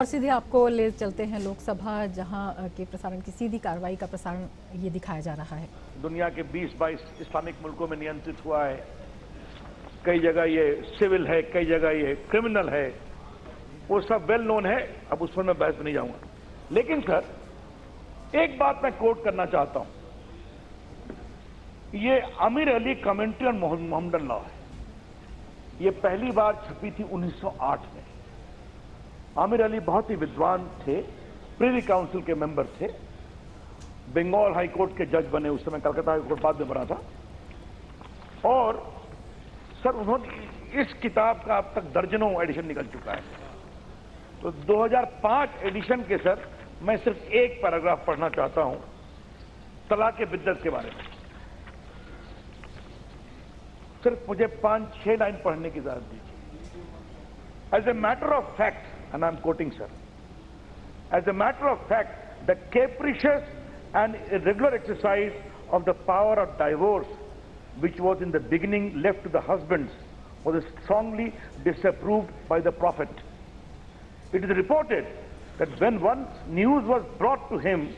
और सीधे आपको ले चलते हैं लोकसभा, जहां के प्रसारण की सीधी कार्रवाई का प्रसारण ये दिखाया जा रहा है। दुनिया के 20-22 इस्लामिक मुल्कों में नियंत्रित हुआ है। कई जगह ये सिविल है, कई जगह ये क्रिमिनल है, वो सब वेल नोन है। अब उस पर मैं बहस में नहीं जाऊंगा। लेकिन सर, एक बात मैं कोट करना चाहता हूं। ये Aamir Ali commentary on Mohammedan law है। ये पहली बार छपी थी 1908 में। आमिर अली बहुत ही विद्वान थे, प्रिवी काउंसिल के मेंबर थे, बंगाल हाई कोर्ट के जज बने उस समय, कलकत्ता हाई कोर्ट बाद में बना था। और सर, उन्होंने इस किताब का अब तक दर्जनों एडिशन निकल चुका है। तो 2005 एडिशन के सर, मैं सिर्फ एक पैराग्राफ पढ़ना चाहता हूं तलाक बिद्दत के बारे में। सिर्फ मुझे 5-6 लाइन पढ़ने की इजाजत दीजिए। As a matter of fact, and I'm quoting, sir, as a matter of fact, the capricious and irregular exercise of the power of divorce, which was in the beginning left to the husbands, was strongly disapproved by the Prophet. It is reported that when once news was brought to him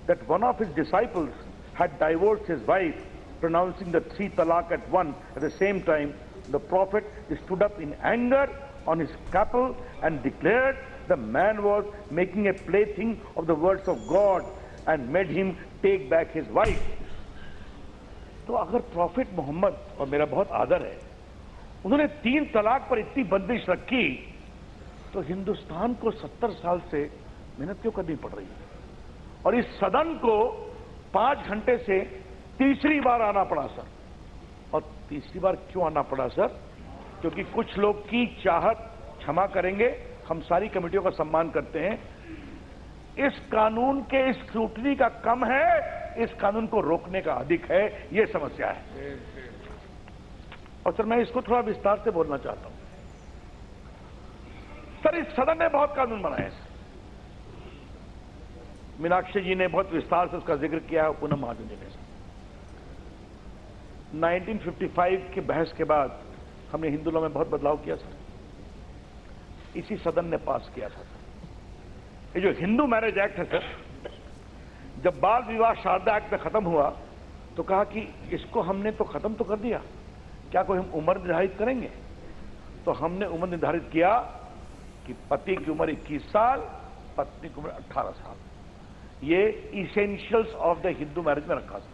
that one of his disciples had divorced his wife, pronouncing the 3 talaq at the same time, the Prophet stood up in anger on his scalpel and declared the man was making a plaything of the words of God and made him take back his wife. तो अगर profit Mohammad, और मेरा बहुत आदर है, उन्होंने 3 तलाक पर इतनी बंदिश रखी, तो हिंदुस्तान को 70 साल से मेहनत क्यों करनी पड़ रही है? और इस सदन को 5 घंटे से तीसरी बार आना पड़ा सर। और तीसरी बार क्यों आना पड़ा सर? क्योंकि कुछ लोग की चाहत, क्षमा करेंगे, हम सारी कमेटियों का सम्मान करते हैं, इस कानून के स्क्रूटनी का कम है, इस कानून को रोकने का अधिक है, यह समस्या है। और सर, मैं इसको थोड़ा विस्तार से बोलना चाहता हूं। सर, इस सदन ने बहुत कानून बनाए हैं। मीनाक्षी जी ने बहुत विस्तार से उसका जिक्र किया है, पूनम महाजन जी ने। 1955 की बहस के बाद हमने हिंदू लॉ में बहुत बदलाव किया सर। इसी सदन ने पास किया था सर। ये जो हिंदू मैरिज एक्ट है सर, जब बाल विवाह शारदा एक्ट में खत्म हुआ तो कहा कि इसको हमने तो खत्म तो कर दिया, क्या कोई हम उम्र निर्धारित करेंगे? तो हमने उम्र निर्धारित किया कि पति की उम्र 21 साल, पत्नी की उम्र 18 साल। ये essentials of the Hindu marriage में रखा था।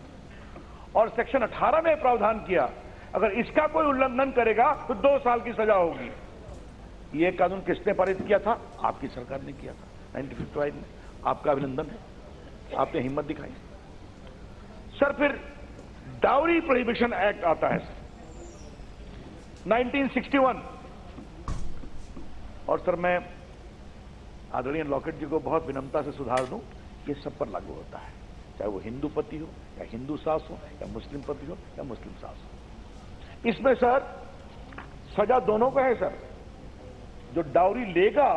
और सेक्शन 18 में प्रावधान किया, अगर इसका कोई उल्लंघन करेगा तो 2 साल की सजा होगी। यह कानून किसने पारित किया था? आपकी सरकार ने किया था 1955 में। आपका अभिनंदन है, आपने हिम्मत दिखाई सर। फिर डाउरी प्रोहिबिशन एक्ट आता है 1961। और सर, मैं आदरणीय लॉकेट जी को बहुत विनम्रता से सुधार दूं, ये सब पर लागू होता है, चाहे वो हिंदू पति हो या हिंदू सास हो या मुस्लिम पति हो या मुस्लिम सास हो। इसमें सर सजा दोनों का है सर। जो डाउरी लेगा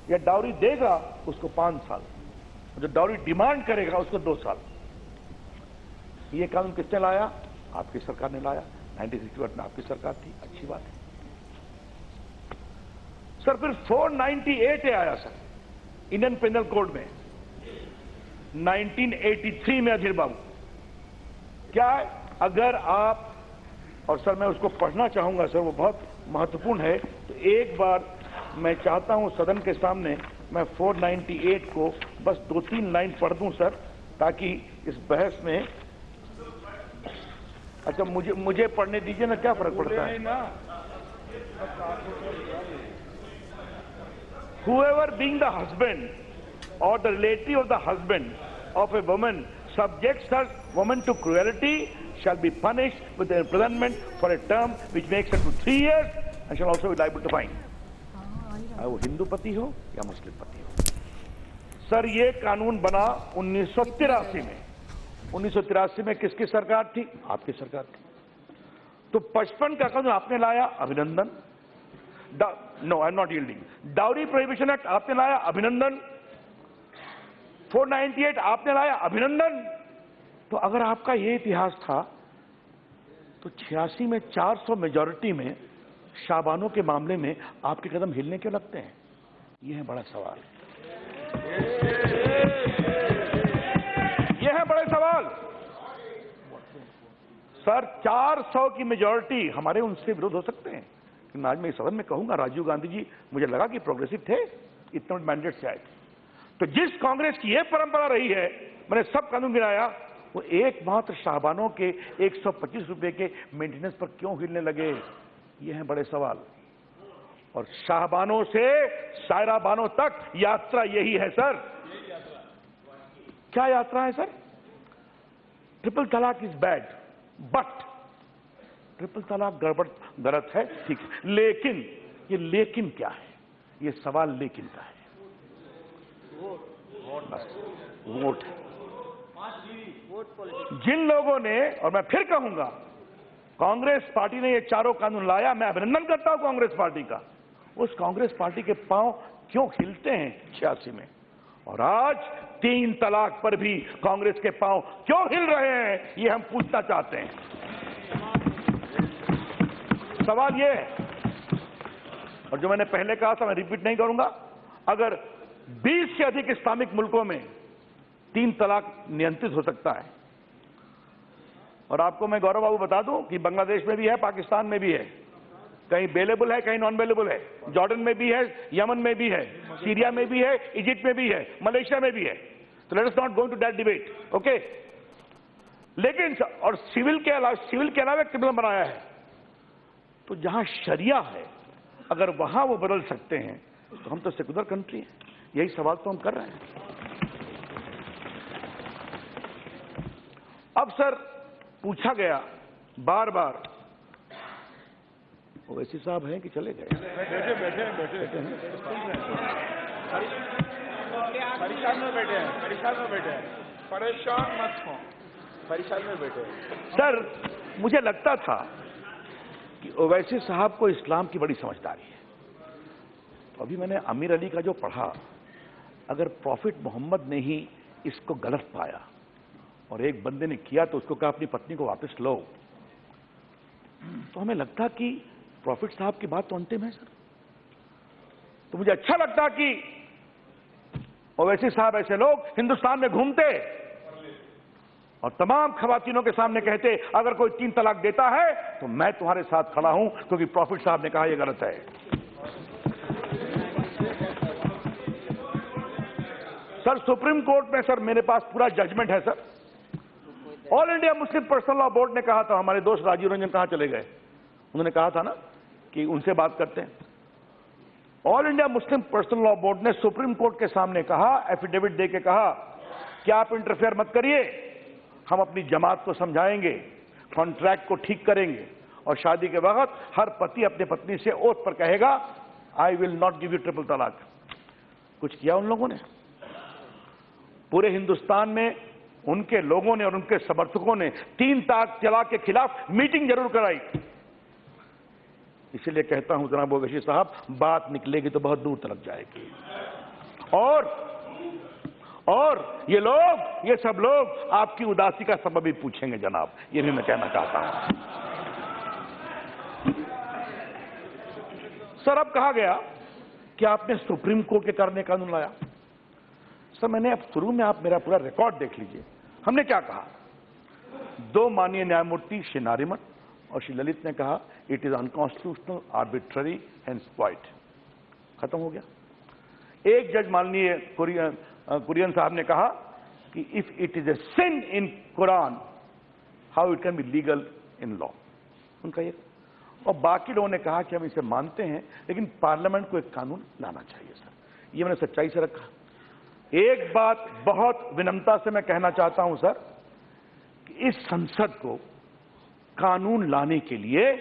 या डाउरी देगा उसको 5 साल, जो डाउरी डिमांड करेगा उसको 2 साल। ये कानून किसने लाया? आपकी सरकार ने लाया। 1961 में आपकी सरकार थी, अच्छी बात है सर। फिर 498 आया सर इंडियन पेनल कोड में 1983 में। अधीर बाबू, क्या है? अगर आप, और सर मैं उसको पढ़ना चाहूंगा सर, वो बहुत महत्वपूर्ण है, तो एक बार मैं चाहता हूं सदन के सामने मैं 498 को बस 2-3 लाइन पढ़ दूं सर, ताकि इस बहस में, अच्छा मुझे पढ़ने दीजिए ना, क्या फर्क पड़ता है? Whoever being the husband or the relative of the husband of a woman subjects her woman to cruelty shall be punished with imprisonment for a term which makes up to 3 years and shall also be liable to fine. वो हिंदू पति हो या मुस्लिम पति हो। Sir, ये कानून बना 1983 में। 1983 में किसकी सरकार थी? आपकी सरकार थी। तो 55 का कानून आपने लाया, अभिनंदन। No, I am not yielding. Dowry prohibition act आपने लाया, अभिनंदन। 498 आपने लाया, अभिनंदन। तो अगर आपका ये इतिहास था, तो 86 में 400 मेजॉरिटी में शाबानों के मामले में आपके कदम हिलने क्यों लगते हैं? यह है बड़ा सवाल, यह है बड़े सवाल। सर 400 की मेजॉरिटी, हमारे उनसे विरोध हो सकते हैं, लेकिन आज मैं इस सदन में कहूंगा राजीव गांधी जी मुझे लगा कि प्रोग्रेसिव थे, इतने मैंडेट से आए थे। तो जिस कांग्रेस की यह परंपरा रही है, मैंने सब कानून गिनाया, वो एकमात्र शाहबानों के 125 रुपए के मेंटेनेंस पर क्यों हिलने लगे, ये हैं बड़े सवाल। और शाहबानों से सायराबानों तक यात्रा यही है सर। क्या यात्रा है सर? ट्रिपल तलाक इज बैड, बट ट्रिपल तलाक गड़बड़ गलत है, ठीक है, लेकिन ये लेकिन क्या है? ये सवाल लेकिन का है। वोट है। जिन लोगों ने, और मैं फिर कहूंगा, कांग्रेस पार्टी ने ये चारों कानून लाया, मैं अभिनंदन करता हूं कांग्रेस पार्टी का। उस कांग्रेस पार्टी के पांव क्यों हिलते हैं 86 में, और आज 3 तलाक पर भी कांग्रेस के पांव क्यों हिल रहे हैं, ये हम पूछना चाहते हैं। सवाल ये है, और जो मैंने पहले कहा था मैं रिपीट नहीं करूंगा, अगर 20 से अधिक इस्लामिक मुल्कों में 3 तलाक नियंत्रित हो सकता है, और आपको मैं गौरव बाबू बता दूं कि बांग्लादेश में भी है, पाकिस्तान में भी है, कहीं बेलेबल है, कहीं नॉन बेलेबल है, जॉर्डन में भी है, यमन में भी है, सीरिया में भी है, इजिप्ट में भी है, मलेशिया में भी है। तो let us not go to that debate, okay. लेकिन और सिविल के अलावा एक ट्रिब्यूनल बनाया है, तो जहां शरिया है, अगर वहां वो बदल सकते हैं, तो हम तो सेकुलर कंट्री हैं। यही सवाल तो हम कर रहे हैं। अब सर पूछा गया बार बार, ओवैसी साहब हैं कि चले गए? बैठे हैं। परेशान में बैठे हैं, परेशान मत हो, परेशान में बैठे हैं। सर मुझे लगता था कि ओवैसी साहब को इस्लाम की बड़ी समझदारी है। तो अभी मैंने आमिर अली का जो पढ़ा, अगर प्रॉफिट मोहम्मद ने ही इसको गलत पाया और एक बंदे ने किया तो उसको कहा अपनी पत्नी को वापस लो, तो हमें लगता कि प्रॉफिट साहब की बात तो अंतिम है सर। तो मुझे अच्छा लगता कि ओवैसी साहब ऐसे लोग हिंदुस्तान में घूमते और तमाम खवातीनों के सामने कहते, अगर कोई 3 तलाक देता है तो मैं तुम्हारे साथ खड़ा हूं, क्योंकि प्रॉफिट साहब ने कहा यह गलत है। सर सुप्रीम कोर्ट में सर मेरे पास पूरा जजमेंट है sir. All India Muslim personal law board ने कहा था, हमारे दोस्त राजीव रंजन कहां चले गए, उन्होंने कहा था ना कि उनसे बात करते हैं। All India Muslim personal law board ने सुप्रीम कोर्ट के सामने कहा, एफिडेविट दे के कहा कि आप इंटरफेयर मत करिए, हम अपनी जमात को समझाएंगे, कॉन्ट्रैक्ट को ठीक करेंगे, और शादी के वक्त हर पति अपने पत्नी से ओथ पर कहेगा I will not give you triple तलाक। कुछ किया उन लोगों ने? पूरे हिंदुस्तान में उनके लोगों ने और उनके समर्थकों ने 3 तलाक के खिलाफ मीटिंग जरूर कराई। इसलिए कहता हूं जनाब ओवैसी साहब, बात निकलेगी तो बहुत दूर तक जाएगी। और ये सब लोग आपकी उदासी का सबब भी पूछेंगे जनाब, ये भी मैं कहना चाहता हूं। सर अब कहा गया कि आपने सुप्रीम कोर्ट के करने कानून लाया। सर मैंने अब शुरू में, आप मेरा पूरा रिकॉर्ड देख लीजिए, हमने क्या कहा। 2 माननीय न्यायमूर्ति श्री नारिमन और श्री ललित ने कहा it is unconstitutional, arbitrary and spite, खत्म हो गया। एक जज माननीय कुरियन साहब ने कहा कि if it is a sin in Quran how it can be legal in law, उनका ये। और बाकी लोगों ने कहा कि हम इसे मानते हैं, लेकिन पार्लियामेंट को एक कानून लाना चाहिए। सर ये मैंने सच्चाई से रखा। एक बात बहुत विनम्रता से मैं कहना चाहता हूं सर, कि इस संसद को कानून लाने के लिए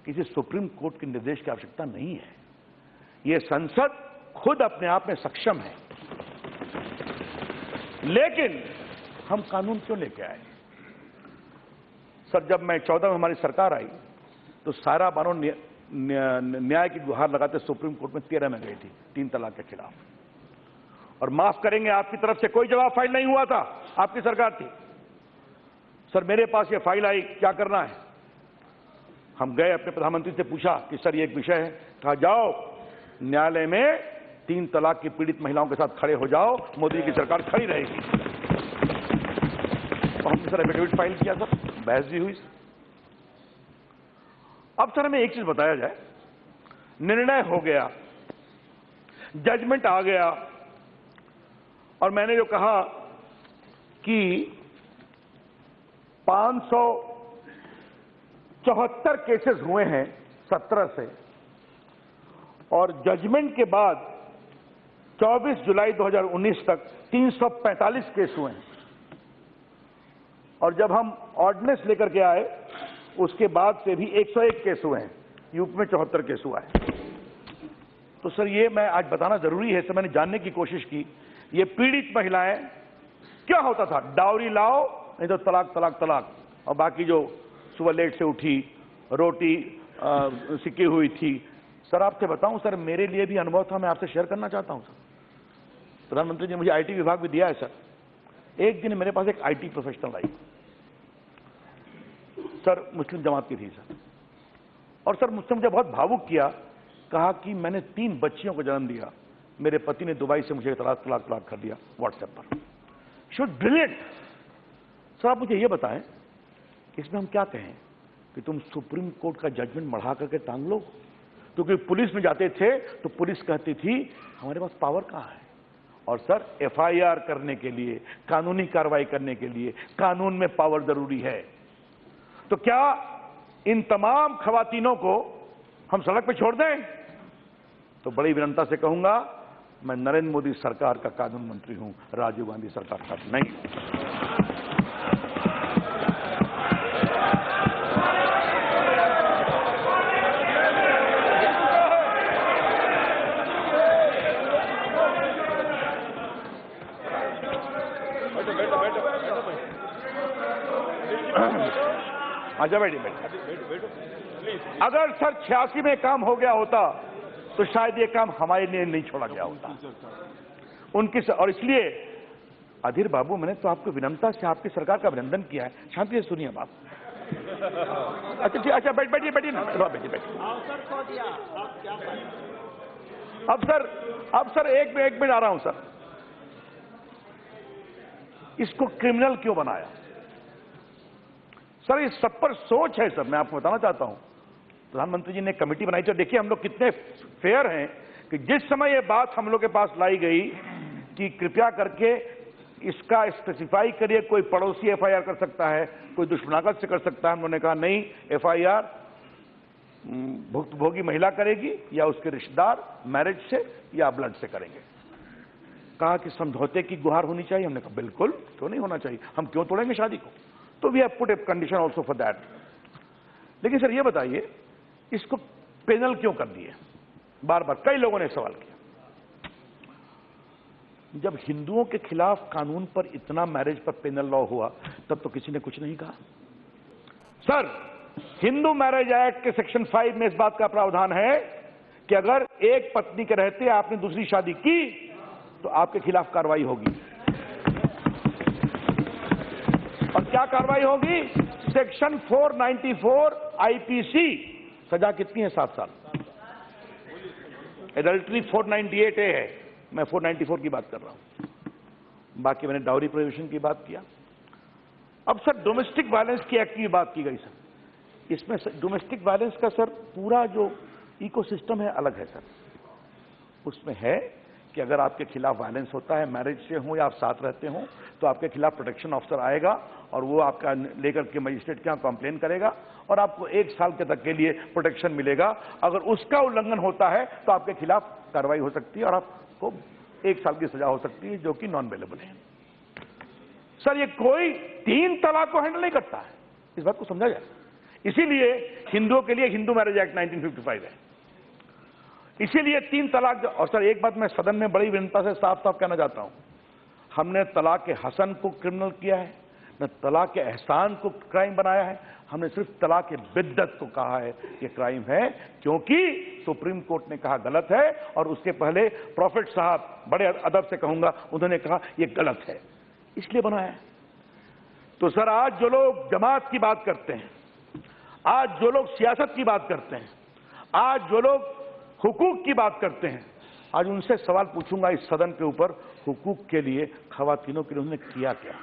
किसी सुप्रीम कोर्ट के निर्देश की आवश्यकता नहीं है। यह संसद खुद अपने आप में सक्षम है। लेकिन हम कानून क्यों लेके आए? सर जब मैं 14 में हमारी सरकार आई तो सारा बानो न्याय की गुहार लगाते सुप्रीम कोर्ट में 13 में गई थी 3 तलाक के खिलाफ। और माफ करेंगे, आपकी तरफ से कोई जवाब फाइल नहीं हुआ था, आपकी सरकार थी। सर मेरे पास ये फाइल आई, क्या करना है? हम गए, अपने प्रधानमंत्री से पूछा कि सर ये एक विषय है, कहा जाओ न्यायालय में 3 तलाक की पीड़ित महिलाओं के साथ खड़े हो जाओ, मोदी की सरकार खड़ी रहेगी। तो हमने सर एफिडेविट फाइल किया, सर बहस भी हुई। अब सर हमें एक चीज बताया जाए, निर्णय हो गया, जजमेंट आ गया, और मैंने जो कहा कि 574 केसेस हुए हैं 17 से, और जजमेंट के बाद 24 जुलाई 2019 तक 345 केस हुए हैं, और जब हम ऑर्डिनेंस लेकर के आए उसके बाद से भी 101 केस हुए हैं। यूपी में 74 केस हुआ है। तो सर ये मैं आज बताना जरूरी है। सर मैंने जानने की कोशिश की, ये पीड़ित महिलाएं, क्या होता था, डाउरी लाओ नहीं तो तलाक तलाक तलाक, और बाकी जो सुबह लेट से उठी, रोटी सिकी हुई थी। सर आपसे बताऊं सर, मेरे लिए भी अनुभव था, मैं आपसे शेयर करना चाहता हूं सर। प्रधानमंत्री जी ने मुझे आईटी विभाग भी दिया है सर। एक दिन मेरे पास एक आईटी प्रोफेशनल आई सर, मुस्लिम जमात की थी सर, और सर मुझसे मुझे बहुत भावुक किया, कहा कि मैंने 3 बच्चियों को जन्म दिया, मेरे पति ने दुबई से मुझे तलाक तलाक तलाक कर दिया व्हाट्सएप पर। Show brilliant. सर आप मुझे ये बताएं, इसमें हम क्या कहें कि तुम सुप्रीम कोर्ट का जजमेंट बढ़ा करके टांग लो? क्योंकि पुलिस में जाते थे तो पुलिस कहती थी हमारे पास पावर कहां है, और सर एफआईआर करने के लिए, कानूनी कार्रवाई करने के लिए कानून में पावर जरूरी है। तो क्या इन तमाम खवातीनों को हम सड़क पे छोड़ दें? तो बड़ी विनम्रता से कहूंगा, मैं नरेंद्र मोदी सरकार का कानून मंत्री हूं, राजीव गांधी सरकार का नहीं। आजा बैठिए बैठिए। अगर सर 86 में काम हो गया होता तो शायद ये काम हमारे लिए नहीं छोड़ा गया होता उनकी। और इसलिए अधीर बाबू, मैंने तो आपको विनम्रता से आपकी सरकार का अभिनंदन किया है। शांति से सुनिए बात। अच्छा ठीक, अच्छा बैठिए बैठिए ना, बैठिए बैठिए। अब सर एक मिनट आ रहा हूं सर। इसको क्रिमिनल क्यों बनाया? सर इस सब पर सोच है सर, मैं आपको बताना चाहता हूं। प्रधानमंत्री जी ने कमेटी बनाई थी। देखिए हम लोग कितने फेयर हैं कि जिस समय ये बात हम लोग के पास लाई गई कि कृपया करके इसका स्पेसिफाई करिए, कोई पड़ोसी एफआईआर कर सकता है, कोई दुश्मनागत से कर सकता है, हम लोगों ने कहा नहीं, एफआईआर भुक्तभोगी महिला करेगी या उसके रिश्तेदार मैरिज से या ब्लड से करेंगे। कहा कि समझौते की गुहार होनी चाहिए। हमने कहा बिल्कुल, क्यों नहीं होना चाहिए, हम क्यों तोड़ेंगे शादी को। तो we have put a condition also for that. लेकिन सर ये बताइए, इसको पेनल क्यों कर दिए? बार बार कई लोगों ने सवाल किया। जब हिंदुओं के खिलाफ कानून पर इतना मैरिज पर पेनल लॉ हुआ तब तो किसी ने कुछ नहीं कहा। सर हिंदू मैरिज एक्ट के सेक्शन 5 में इस बात का प्रावधान है कि अगर एक पत्नी के रहते आपने दूसरी शादी की तो आपके खिलाफ कार्रवाई होगी। और क्या कार्रवाई होगी? सेक्शन 494 आईपीसी, सजा कितनी है? 7 साल। एडल्ट्री 498A है, मैं 494 की बात कर रहा हूं। बाकी मैंने डाउरी प्रोहिबिशन की बात किया। अब सर डोमेस्टिक वायलेंस की एक्ट की बात की गई सर। इसमें डोमेस्टिक वायलेंस का सर पूरा जो इकोसिस्टम है अलग है सर। उसमें है कि अगर आपके खिलाफ वायलेंस होता है, मैरिज से हो या आप साथ रहते हो, तो आपके खिलाफ प्रोटेक्शन ऑफिसर आएगा और वो आपका लेकर के मजिस्ट्रेट के यहाँ कंप्लेन करेगा और आपको 1 साल तक के लिए प्रोटेक्शन मिलेगा। अगर उसका उल्लंघन होता है तो आपके खिलाफ कार्रवाई हो सकती है और आपको 1 साल की सजा हो सकती है, जो कि नॉन बेलेबल है। सर ये कोई 3 तलाक को हैंडल नहीं करता है, इस बात को समझा जाए। इसीलिए हिंदुओं के लिए हिंदू मैरिज एक्ट 1955 है। इसीलिए 3 तलाक। और सर एक बात मैं सदन में बड़ी विनम्रता से साफ साफ कहना चाहता हूं, हमने तलाक के हसन को क्रिमिनल किया है, न तलाक के एहसान को क्राइम बनाया है। हमने सिर्फ तलाक के बिद्दत को कहा है कि क्राइम है, क्योंकि सुप्रीम कोर्ट ने कहा गलत है और उसके पहले प्रॉफिट साहब, बड़े अदब से कहूंगा, उन्होंने कहा यह गलत है, इसलिए बनाया है। तो सर आज जो लोग जमात की बात करते हैं, आज जो लोग सियासत की बात करते हैं, आज जो लोग हुकूक की बात करते हैं, आज उनसे सवाल पूछूंगा इस सदन के ऊपर, हुकूक के लिए, खवातीनों के लिए उन्होंने किया क्या।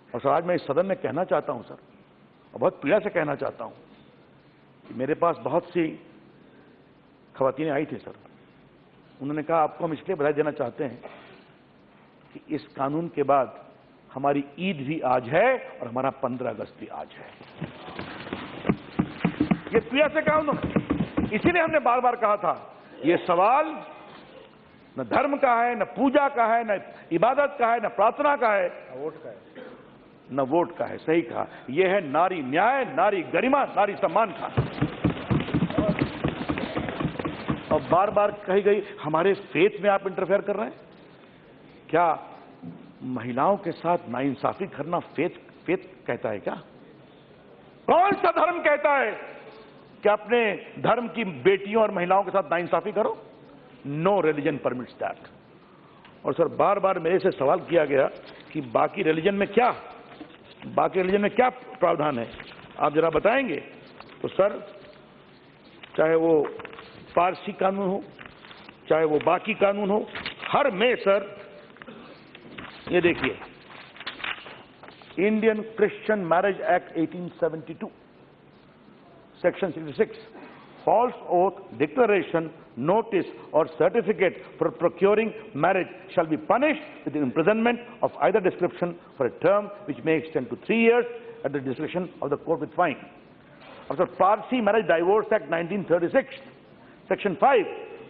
और सर, आज मैं इस सदन में कहना चाहता हूं सर, और बहुत पीड़ा से कहना चाहता हूं कि मेरे पास बहुत सी खवातीनें आई थी सर। उन्होंने कहा आपको हम इसलिए बधाई देना चाहते हैं कि इस कानून के बाद हमारी ईद भी आज है और हमारा 15 अगस्त भी आज है। ये पीड़ा से कहा उन्होंने। इसीलिए हमने बार बार कहा था ये सवाल न धर्म का है, न पूजा का है, न इबादत का है, न प्रार्थना का है, वोट का है, न वोट का है। सही कहा, यह है नारी न्याय, नारी गरिमा, नारी सम्मान का। और बार बार कही गई हमारे फेथ में आप इंटरफेयर कर रहे हैं। क्या महिलाओं के साथ नाइंसाफी करना फेथ कहता है क्या? कौन सा धर्म कहता है कि अपने धर्म की बेटियों और महिलाओं के साथ नाइंसाफी करो? No religion permits that. और सर, बार बार मेरे से सवाल किया गया कि बाकी रिलीजन में क्या प्रावधान है, आप जरा बताएंगे। तो सर, चाहे वो पारसी कानून हो, चाहे वो बाकी कानून हो, हर में सर ये देखिए, Indian Christian marriage act 1872 section 66, false oath, declaration, notice or certificate for procuring marriage shall be punished with imprisonment of either description for a term which may extend to 3 years at the discretion of the court with fine. और sir, Parsi marriage divorce act 1936 section 5,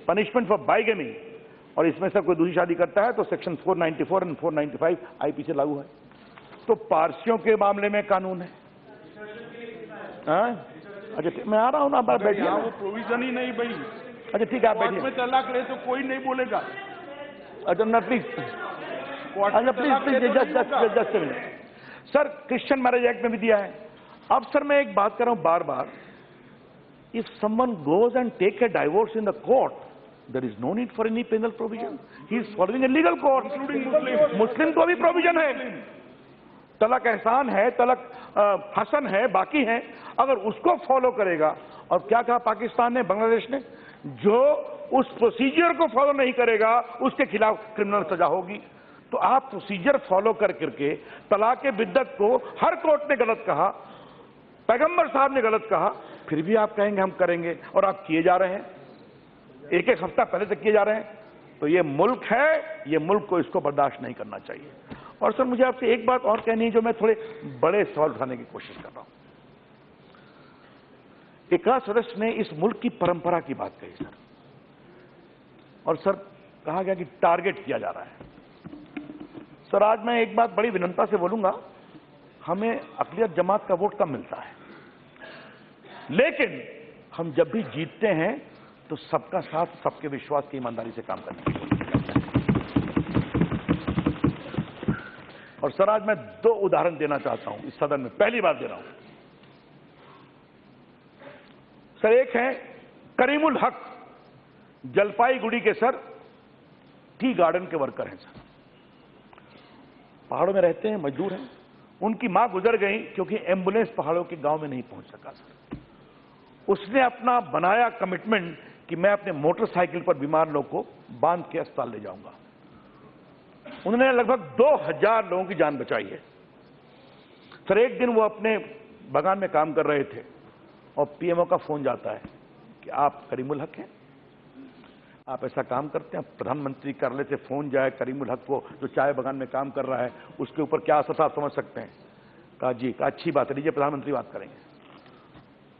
punishment for bigamy, और इसमें sir कोई दूसरी शादी करता है तो section 494 और 495 आईपी से लागू है। तो पारसियों के मामले में कानून है। अच्छा, मैं आ रहा हूं ना, आप बैठिए। यहाँ वो प्रोविजन ही नहीं भाई। अच्छा ठीक है, आप बैठिए। कोर्ट में तलाक रहे तो कोई नहीं बोलेगा। अच्छा ना, प्लीज, अच्छा please just minute. Sir, Christian marriage act में भी दिया है। अब सर मैं एक बात कर रहा हूं बार बार, if someone goes and take a divorce in the court, there is no need for any penal provision, he is following a legal court. मुस्लिम को भी प्रोविजन है, तलक एहसान है, तलक हसन है, बाकी है। अगर उसको फॉलो करेगा, और क्या कहा पाकिस्तान ने, बांग्लादेश ने, जो उस प्रोसीजर को फॉलो नहीं करेगा उसके खिलाफ क्रिमिनल सजा होगी। तो आप प्रोसीजर फॉलो करके तलाक बिद्दत को हर कोर्ट ने गलत कहा, पैगंबर साहब ने गलत कहा, फिर भी आप कहेंगे हम करेंगे, और आप किए जा रहे हैं, एक एक हफ्ता पहले तक किए जा रहे हैं। तो ये मुल्क है, ये मुल्क को इसको बर्दाश्त नहीं करना चाहिए। और सर, मुझे आपसे एक बात और कहनी है जो मैं थोड़े बड़े सवाल उठाने की कोशिश कर रहा हूं। एक सदस्य ने इस मुल्क की परंपरा की बात कही सर, और सर कहा गया कि टारगेट किया जा रहा है। सर, आज मैं एक बात बड़ी विनम्रता से बोलूंगा, हमें अक़लियत जमात का वोट कम मिलता है, लेकिन हम जब भी जीतते हैं तो सबका साथ, सबके विश्वास की ईमानदारी से काम करने की कोशिश करते हैं। और सर, आज मैं 2 उदाहरण देना चाहता हूं इस सदन में, पहली बार दे रहा हूं सर। एक है करीमुल हक, जलपाईगुड़ी के सर टी गार्डन के वर्कर हैं सर, पहाड़ों में रहते हैं, मजदूर हैं। उनकी मां गुजर गई क्योंकि एम्बुलेंस पहाड़ों के गांव में नहीं पहुंच सका सर। उसने अपना बनाया कमिटमेंट कि मैं अपने मोटरसाइकिल पर बीमार लोगों को बांध के अस्पताल ले जाऊंगा। उन्होंने लगभग 2000 लोगों की जान बचाई है सर। एक दिन वो अपने बागान में काम कर रहे थे और पीएमओ का फोन जाता है कि आप करीमुल हक हैं, आप ऐसा काम करते हैं। प्रधानमंत्री कार्यालय से फोन जाए करीमुल हक को, जो चाय बागान में काम कर रहा है, उसके ऊपर क्या असर आप समझ सकते हैं। कहा जी, कहा अच्छी बात है, लीजिए प्रधानमंत्री बात करेंगे।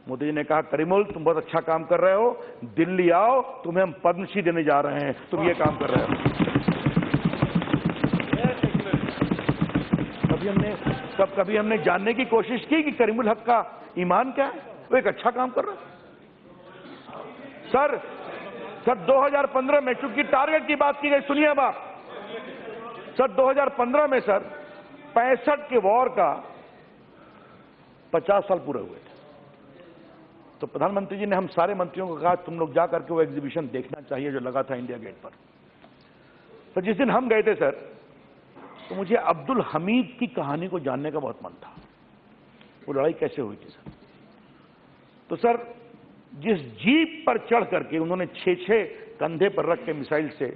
मोदी जी ने कहा करीमुल, तुम बहुत अच्छा काम कर रहे हो, दिल्ली आओ, तुम्हें हम पद्मश्री देने जा रहे हैं, तुम ये काम कर रहे हो। कभी हमने जानने की कोशिश की कि करीमुल हक का ईमान क्या है? वो एक अच्छा काम कर रहा है सर। 2015 में, चूंकि टारगेट की बात की गई, सुनिए अब आप सर, 2015 में सर 65 के वॉर का 50 साल पूरे हुए थे। तो प्रधानमंत्री जी ने हम सारे मंत्रियों को कहा तुम लोग जा करके वो एग्जीबिशन देखना चाहिए जो लगा था इंडिया गेट पर। तो जिस दिन हम गए थे सर, तो मुझे अब्दुल हमीद की कहानी को जानने का बहुत मन था, वो लड़ाई कैसे हुई थी सर। तो सर, जिस जीप पर चढ़ करके उन्होंने 6-6 कंधे पर रख के मिसाइल से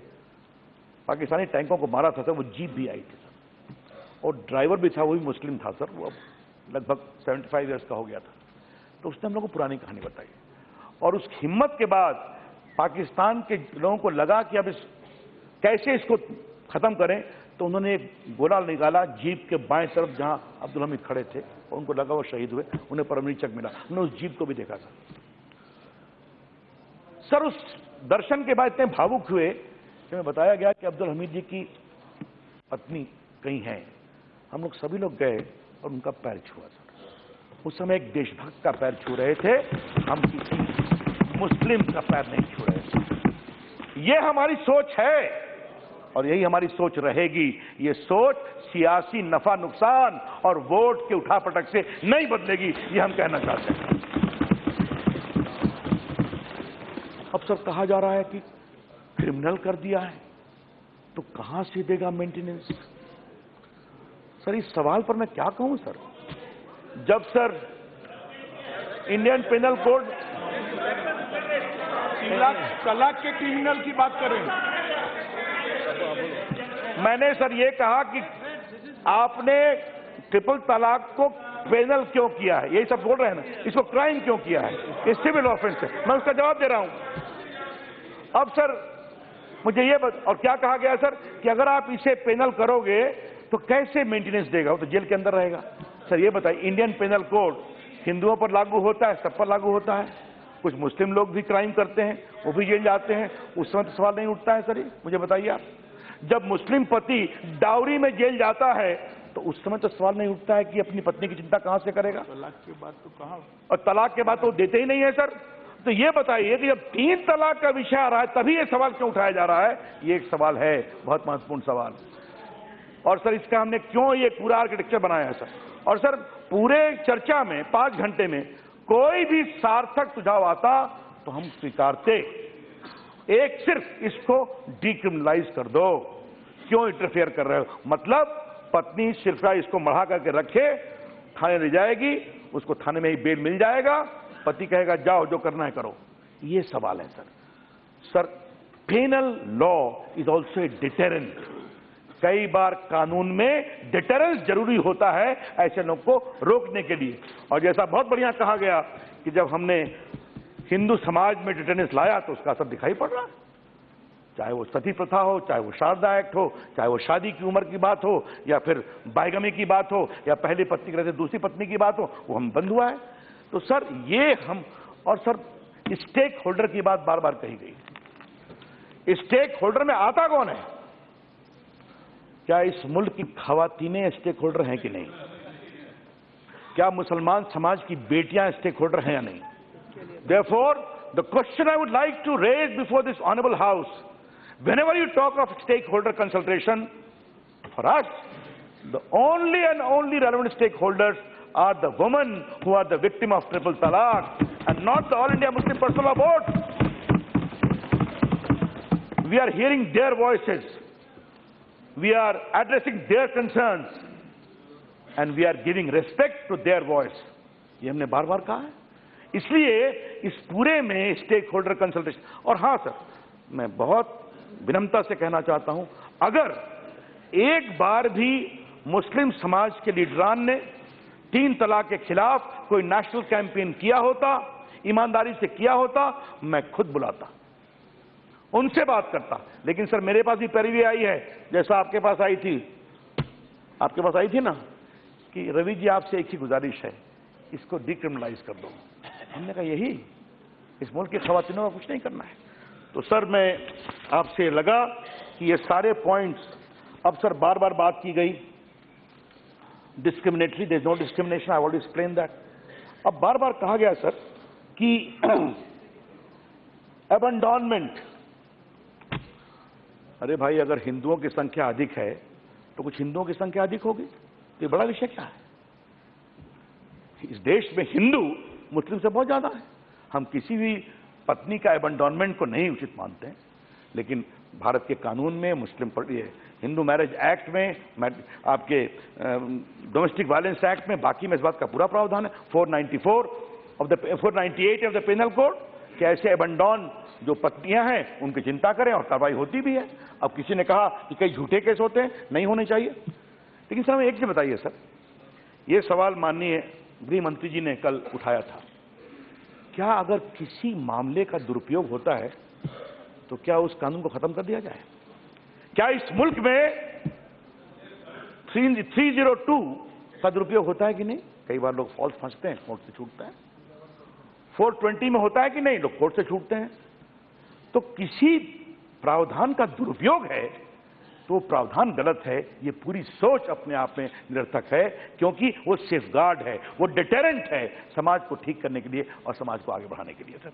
पाकिस्तानी टैंकों को मारा था सर, वो जीप भी आई थी सर, और ड्राइवर भी था, वो भी मुस्लिम था सर, वो लगभग 75 ईयर्स का हो गया था। तो उसने हम लोगों को पुरानी कहानी बताई, और उस हिम्मत के बाद पाकिस्तान के लोगों को लगा कि अब कैसे इसको खत्म करें, तो उन्होंने एक गोला निकाला जीप के बाएं तरफ जहां अब्दुल हमीद खड़े थे, और उनको लगा वो शहीद हुए, उन्हें परमवीर चक्र मिला। उन्होंने उस जीप को भी देखा था सर। उस दर्शन के बाद इतने भावुक हुए कि हमें बताया गया कि अब्दुल हमीद जी की पत्नी कहीं है। हम लोग सभी लोग गए और उनका पैर छुआ सर। उस समय एक देशभक्त का पैर छू रहे थे, हम किसी मुस्लिम का पैर नहीं छू रहे थे। ये हमारी सोच है और यही हमारी सोच रहेगी। ये सोच सियासी नफा नुकसान और वोट के उठापटक से नहीं बदलेगी, ये हम कहना चाहते हैं। अब सर कहा जा रहा है कि क्रिमिनल कर दिया है, तो कहां से देगा मेंटेनेंस? सर इस सवाल पर मैं क्या कहूं सर। जब सर इंडियन पेनल कोड तलाक के क्रिमिनल की बात करें, मैंने सर ये कहा कि आपने ट्रिपल तलाक को पेनल क्यों किया है, यही सब बोल रहे हैं ना, इसको क्राइम क्यों किया है, ये सिविल ऑफेंस है। मैं उसका जवाब दे रहा हूं। अब सर मुझे ये और क्या कहा गया सर कि अगर आप इसे पेनल करोगे तो कैसे मेंटेनेंस देगा, वो तो जेल के अंदर रहेगा। सर ये बताइए, इंडियन पेनल कोड हिंदुओं पर लागू होता है, सब पर लागू होता है। कुछ मुस्लिम लोग भी क्राइम करते हैं, वो भी जेल जाते हैं, उस समय तो सवाल नहीं उठता है सर। ये मुझे बताइए आप, जब मुस्लिम पति डाउरी में जेल जाता है तो उस समय तो सवाल नहीं उठता है कि अपनी पत्नी की चिंता कहां से करेगा। तलाक के बाद तो कहां, और तलाक के बाद तो देते ही नहीं है सर। तो ये बताइए कि जब 3 तलाक का विषय आ रहा है तभी ये सवाल क्यों उठाया जा रहा है? ये एक सवाल है, बहुत महत्वपूर्ण सवाल। और सर इसका हमने क्यों ये पूरा आर्किटेक्चर बनाया है सर। और सर पूरे चर्चा में 5 घंटे में कोई भी सार्थक सुझाव आता तो हम स्वीकारते। एक सिर्फ इसको डिक्रिमिनलाइज कर दो, क्यों इंटरफेयर कर रहे हो? मतलब पत्नी सिर्फ इसको मढ़ा करके रखे, थाने ले जाएगी, उसको थाने में ही बेल मिल जाएगा, पति कहेगा जाओ जो करना है करो। ये सवाल है sir. Sir penal law is also a deterrent. कई बार कानून में डिटेरेंस जरूरी होता है ऐसे लोग को रोकने के लिए। और जैसा बहुत बढ़िया कहा गया कि जब हमने हिंदू समाज में डिटेरेंस लाया तो उसका असर दिखाई पड़ रहा है। चाहे वो सती प्रथा हो, चाहे वो शारदा एक्ट हो, चाहे वो शादी की उम्र की बात हो, या फिर बाइगमी की बात हो, या पहली पत्नी की वजह से दूसरी पत्नी की बात हो, वो हम बंद हुआ है। तो सर ये हम, और सर स्टेक होल्डर की बात बार बार कही गई। स्टेक होल्डर में आता कौन है? क्या इस मुल्क की खवातीनें स्टेक होल्डर हैं कि नहीं? क्या मुसलमान समाज की बेटियां स्टेक होल्डर हैं या नहीं? Therefore, the question I would like to raise before this honorable house, whenever you talk of stakeholder consultation, for us, the only and only relevant stakeholders are the women who are the victim of triple talaq and not the All India Muslim Personal Law Board. We are hearing their voices. We are addressing their concerns and we are giving respect to their voice. ये हमने बार बार कहा है। इसलिए इस पूरे में stake holder consultation, और हां सर मैं बहुत विनम्रता से कहना चाहता हूं, अगर एक बार भी मुस्लिम समाज के लीडरान ने 3 तलाक के खिलाफ कोई नेशनल कैंपेन किया होता, ईमानदारी से किया होता, मैं खुद बुलाता, उनसे बात करता। लेकिन सर मेरे पास भी पैरवी आई है, जैसा आपके पास आई थी, आपके पास आई थी ना, कि रवि जी आपसे एक ही गुजारिश है, इसको डिक्रिमिनलाइज कर दो। हमने कहा यही, इस मुल्क की खवातीनों का कुछ नहीं करना है। तो सर मैं आपसे लगा कि ये सारे पॉइंट्स, अब सर बार बार बात की गई discriminatory, there is no discrimination, I already explain that. अब बार बार कहा गया सर कि अबंडॉनमेंट, अरे भाई अगर हिंदुओं की संख्या अधिक है तो कुछ हिंदुओं की संख्या अधिक होगी, तो ये बड़ा विषय क्या है? इस देश में हिंदू मुस्लिम से बहुत ज्यादा है। हम किसी भी पत्नी का अबंडॉनमेंट को नहीं उचित मानते हैं, लेकिन भारत के कानून में, मुस्लिम हिंदू मैरिज एक्ट में, आपके डोमेस्टिक वायलेंस एक्ट में, बाकी में इस बात का पूरा प्रावधान है। 498 ऑफ द पेनल कोड कि ऐसे अबंडॉन जो पत्नियां हैं उनकी चिंता करें और कार्रवाई होती भी है। अब किसी ने कहा कि कई झूठे केस होते हैं, नहीं होने चाहिए। लेकिन सर हमें एक चीज बताइए सर, ये सवाल माननीय गृह मंत्री जी ने कल उठाया था, क्या अगर किसी मामले का दुरुपयोग होता है तो क्या उस कानून को खत्म कर दिया जाए? क्या इस मुल्क में 302 का दुरुपयोग होता है कि नहीं? कई बार लोग फॉल्स फंसते हैं, कोर्ट से छूटते हैं। 420 में होता है कि नहीं? लोग कोर्ट से छूटते हैं। तो किसी प्रावधान का दुरुपयोग है तो प्रावधान गलत है, ये पूरी सोच अपने आप में निरर्थक है, क्योंकि वो सेफगार्ड है, वो डिटेरेंट है समाज को ठीक करने के लिए और समाज को आगे बढ़ाने के लिए। सर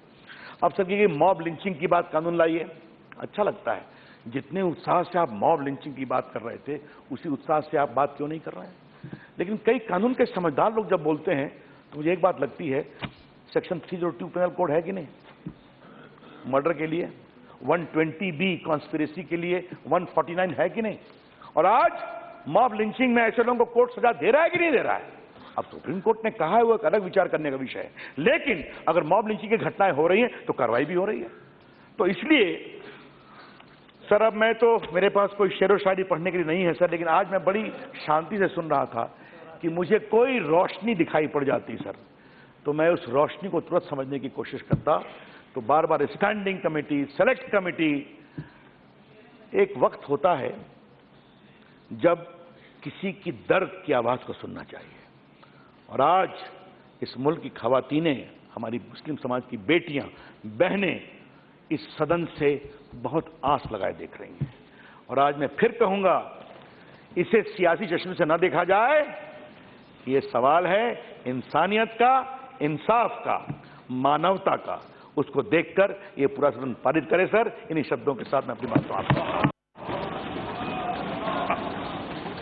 अब सर ये मॉब लिंचिंग की बात कानून लाइए, अच्छा लगता है। जितने उत्साह से आप मॉब लिंचिंग की बात कर रहे थे उसी उत्साह से आप बात क्यों नहीं कर रहे हैं? लेकिन कई कानून के समझदार लोग जब बोलते हैं तो मुझे एक बात लगती है, सेक्शन 302 पेनल कोड है कि नहीं मर्डर के लिए, 120B कॉन्स्पिरेसी के लिए 149 है कि नहीं? और आज मॉब लिंचिंग में ऐसे लोगों को कोर्ट सजा दे रहा है कि नहीं दे रहा है? अब सुप्रीम कोर्ट ने कहा है वो एक अलग विचार करने का विषय है, लेकिन अगर मॉब लिंचिंग की घटनाएं हो रही हैं तो कार्रवाई भी हो रही है। तो इसलिए सर अब मैं तो, मेरे पास कोई शेरो शायरी पढ़ने के लिए नहीं है सर, लेकिन आज मैं बड़ी शांति से सुन रहा था कि मुझे कोई रोशनी दिखाई पड़ जाती सर, तो मैं उस रोशनी को तुरंत समझने की कोशिश करता। तो बार बार स्टैंडिंग कमेटी, सेलेक्ट कमेटी, एक वक्त होता है जब किसी की दर्द की आवाज को सुनना चाहिए। और आज इस मुल्क की खवातीनें, हमारी मुस्लिम समाज की बेटियां, बहनें इस सदन से बहुत आस लगाए देख रही हैं। और आज मैं फिर कहूंगा, इसे सियासी चश्मे से न देखा जाए, ये सवाल है इंसानियत का, इंसाफ का, मानवता का। उसको देखकर ये पूरा सदन पारित करे सर। इन्हीं शब्दों के साथ मैं अपनी बात समाप्त करता हूं।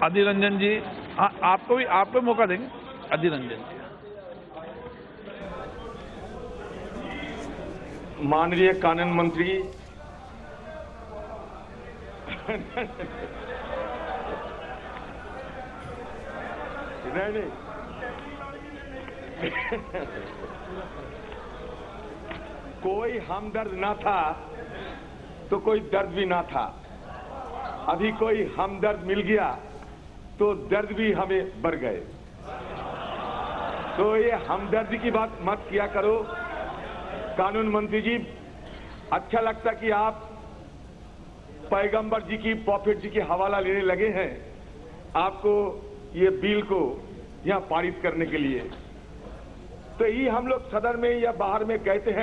अधीर रंजन जी, आपको मौका देंगे। अधीर रंजन जी। माननीय कानून मंत्री नहीं कोई हमदर्द ना था तो कोई दर्द भी ना था। अभी कोई हमदर्द मिल गया तो दर्द भी हमें बढ़ गए। तो ये हमदर्दी की बात मत किया करो कानून मंत्री जी। अच्छा लगता कि आप पैगंबर जी की, प्रॉफिट जी की हवाला लेने लगे हैं आपको ये बिल को यहां पारित करने के लिए। तो ये हम लोग सदन में या बाहर में कहते हैं